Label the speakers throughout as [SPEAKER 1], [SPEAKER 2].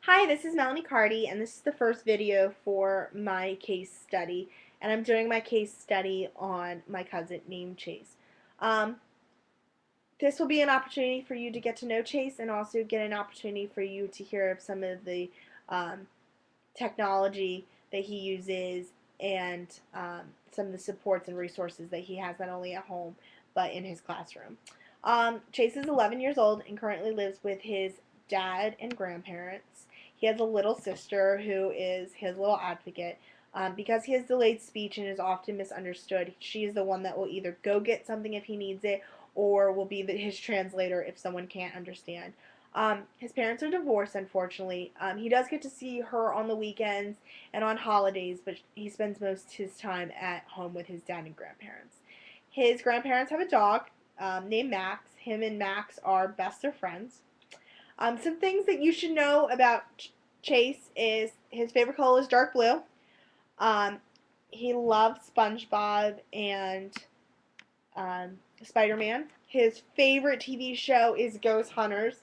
[SPEAKER 1] Hi, this is Melanie Cardy, and this is the first video for my case study, and I'm doing my case study on my cousin named Chase. Um, this will be an opportunity for you to get to know Chase and also get an opportunity for you to hear of some of the um, technology that he uses and some of the supports and resources that he has not only at home but in his classroom. Chase is 11 years old and currently lives with his dad and grandparents. He has a little sister who is his little advocate. Because he has delayed speech and is often misunderstood, she is the one that will either go get something if he needs it or will be his translator if someone can't understand. His parents are divorced, unfortunately. He does get to see her on the weekends and on holidays, but he spends most of his time at home with his dad and grandparents. His grandparents have a dog named Max. Him and Max are best of friends. Some things that you should know about Chase is his favorite color is dark blue. Um, he loves SpongeBob and Spider-Man. His favorite TV show is Ghost Hunters,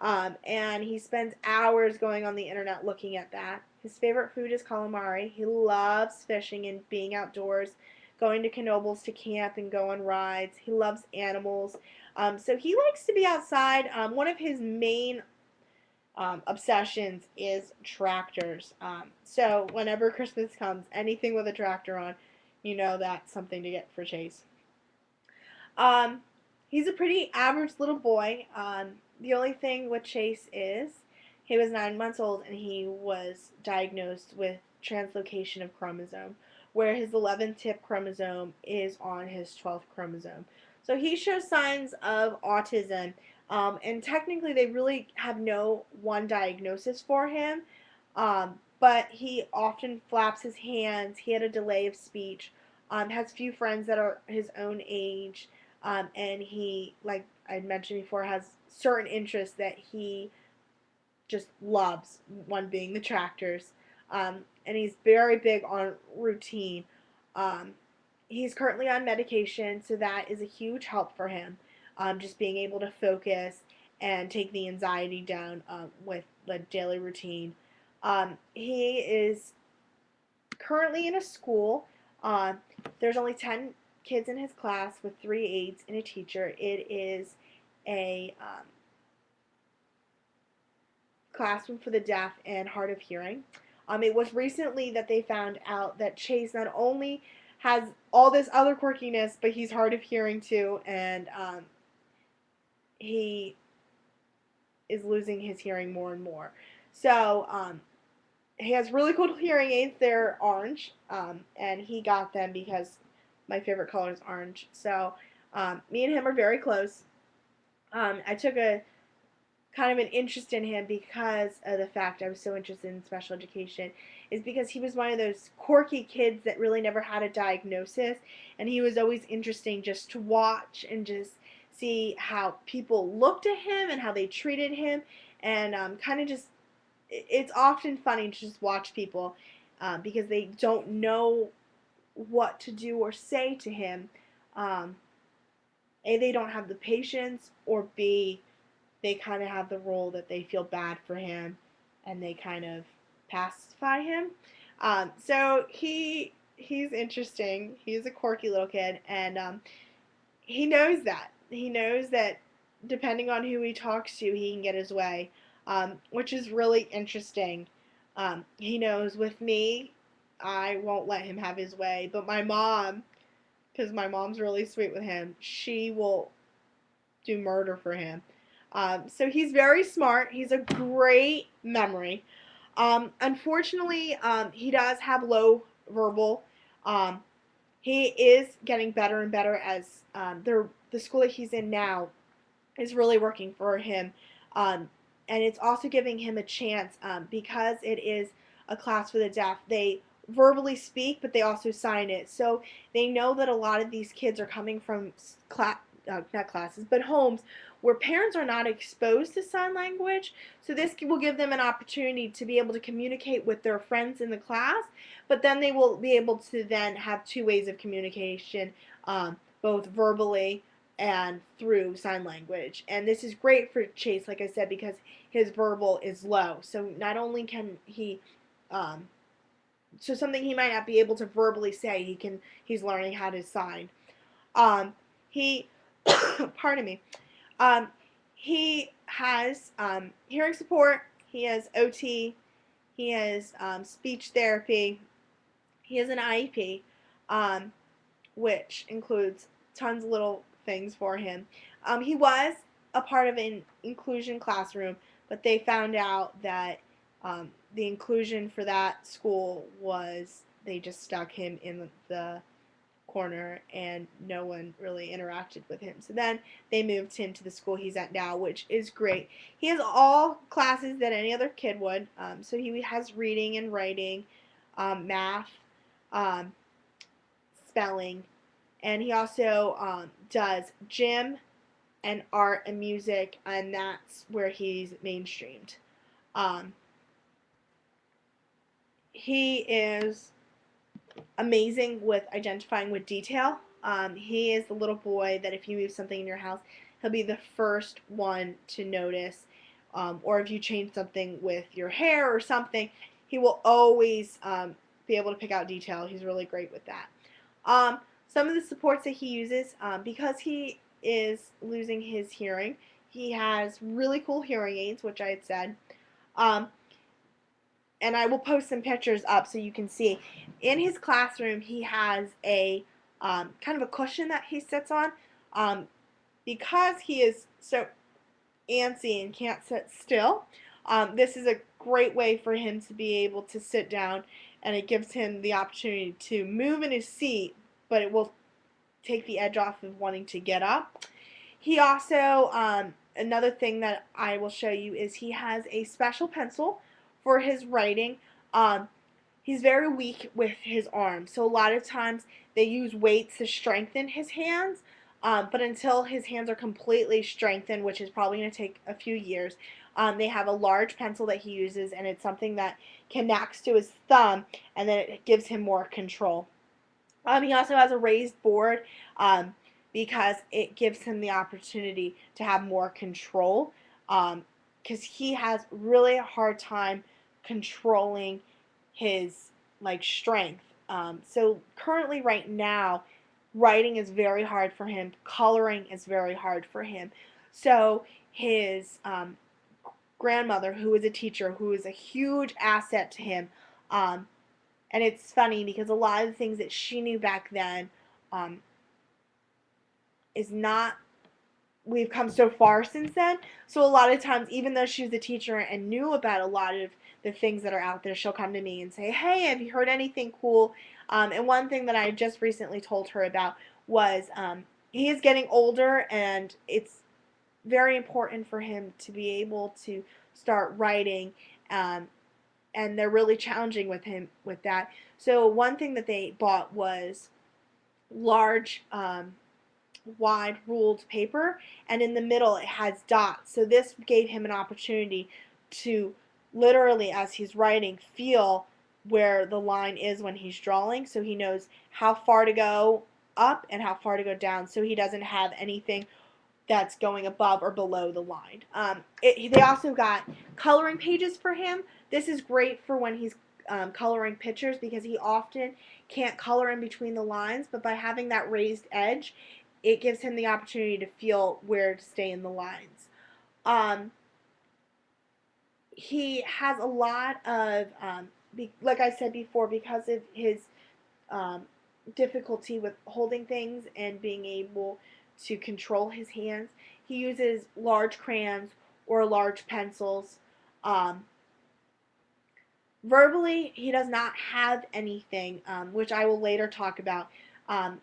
[SPEAKER 1] and he spends hours going on the internet looking at that. His favorite food is calamari. He loves fishing and being outdoors, going to Knoebels to camp and go on rides. He loves animals. So he likes to be outside. One of his main obsessions is tractors. So whenever Christmas comes, anything with a tractor on, you know that's something to get for Chase. Um, he's a pretty average little boy. The only thing with Chase is he was 9 months old and he was diagnosed with translocation of chromosome, where his 11th tip chromosome is on his 12th chromosome. So he shows signs of autism, and technically they really have no one diagnosis for him. But he often flaps his hands. He had a delay of speech. Has few friends that are his own age. And he, like I mentioned before, has certain interests that he just loves, one being the tractors. And he's very big on routine. Um, he's currently on medication, so that is a huge help for him. Just being able to focus and take the anxiety down with the daily routine. He is currently in a school. Uh, there's only 10 kids in his class with 3 aides and a teacher. It is a classroom for the deaf and hard of hearing. It was recently that they found out that Chase not only has all this other quirkiness, but he's hard of hearing too, and he is losing his hearing more and more. So he has really cool hearing aids. They're orange, and he got them because my favorite color is orange. So me and him are very close. I took a kind of an interest in him because of the fact I was so interested in special education, is because he was one of those quirky kids that really never had a diagnosis, and he was always interesting just to watch and just see how people looked at him and how they treated him, and kind of just it's often funny to just watch people because they don't know what to do or say to him. Um, A, they don't have the patience, or B, they kind of have the role that they feel bad for him and they kind of pacify him. So he's interesting. He's a quirky little kid, and he knows that. He knows that depending on who he talks to, he can get his way, which is really interesting. He knows with me, I won't let him have his way, but my mom, because my mom's really sweet with him, she will do murder for him. So he's very smart. He's a great memory. Unfortunately, he does have low verbal. Um, he is getting better and better as the school that he's in now is really working for him. And it's also giving him a chance because it is a class for the deaf. They verbally speak, but they also sign it. So they know that a lot of these kids are coming from not classes, but homes where parents are not exposed to sign language. So this will give them an opportunity to be able to communicate with their friends in the class, but then they will be able to then have two ways of communication, both verbally and through sign language. And this is great for Chase, like I said, because his verbal is low. So not only can he, um, so something he might not be able to verbally say, he's learning how to sign. He, pardon me, um, he has hearing support. He has OT. He has speech therapy. He has an IEP, um, which includes tons of little things for him. He was a part of an inclusion classroom, but they found out that the inclusion for that school was they just stuck him in the corner and no one really interacted with him. So then they moved him to the school he's at now, which is great. He has all classes that any other kid would. So he has reading and writing, math, um, spelling, and he also does gym and art and music, and that's where he's mainstreamed. Um, he is amazing with identifying with detail. He is the little boy that if you move something in your house, he'll be the first one to notice. Or if you change something with your hair or something, he will always be able to pick out detail. He's really great with that. Some of the supports that he uses, because he is losing his hearing, he has really cool hearing aids, which I had said. Um, and I will post some pictures up so you can see. In his classroom, he has a kind of a cushion that he sits on. Um, because he is so antsy and can't sit still, this is a great way for him to be able to sit down, and it gives him the opportunity to move in his seat, but it will take the edge off of wanting to get up. He also, another thing that I will show you is he has a special pencil for his writing. Um, he's very weak with his arms, so a lot of times they use weights to strengthen his hands. But until his hands are completely strengthened, which is probably going to take a few years, they have a large pencil that he uses, and it's something that connects to his thumb, and then it gives him more control. He also has a raised board because it gives him the opportunity to have more control because he has really a hard time controlling his like strength. So currently right now, writing is very hard for him. Coloring is very hard for him. So his grandmother, who is a teacher, who is a huge asset to him, um, and it's funny because a lot of the things that she knew back then um, is not, we've come so far since then. So a lot of times, even though she was a teacher and knew about a lot of the things that are out there, she'll come to me and say, hey, have you heard anything cool? And one thing that I just recently told her about was he is getting older, and it's very important for him to be able to start writing. And they're really challenging with him with that. So one thing that they bought was large, wide ruled paper, and in the middle it has dots. So this gave him an opportunity to literally, as he's writing, feel where the line is when he's drawing, so he knows how far to go up and how far to go down, so he doesn't have anything that's going above or below the line. They also got coloring pages for him. This is great for when he's coloring pictures because he often can't color in between the lines, but by having that raised edge, it gives him the opportunity to feel where to stay in the lines. Um, he has a lot of, like I said before, because of his um, difficulty with holding things and being able to control his hands. He uses large crayons or large pencils. Um, Verbally, he does not have anything, which I will later talk about. Um,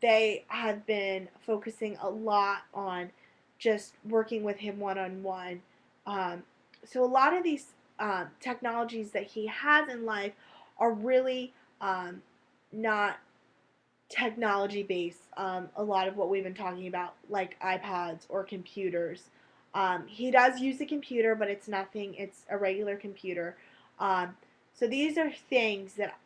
[SPEAKER 1] they have been focusing a lot on just working with him one-on-one. So a lot of these technologies that he has in life are really not technology based. A lot of what we've been talking about, like iPods or computers. He does use a computer, but it's nothing, it's a regular computer. Um, so these are things that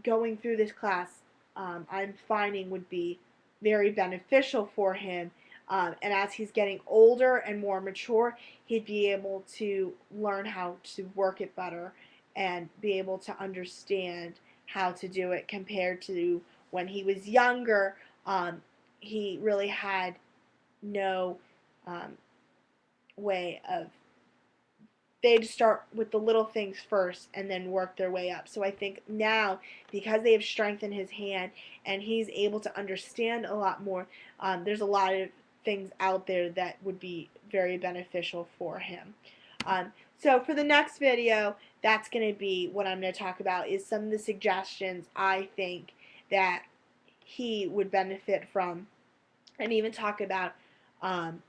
[SPEAKER 1] going through this class I'm finding would be very beneficial for him. And as he's getting older and more mature, he'd be able to learn how to work it better and be able to understand how to do it compared to when he was younger. He really had no um, way of, they'd start with the little things first and then work their way up. So I think now, because they have strength in his hand and he's able to understand a lot more, there's a lot of things out there that would be very beneficial for him. So for the next video, that's going to be what I'm going to talk about, is some of the suggestions I think that he would benefit from, and even talk about um,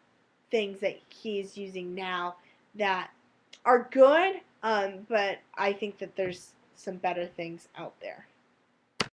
[SPEAKER 1] things that he's using now that are good, but I think that there's some better things out there.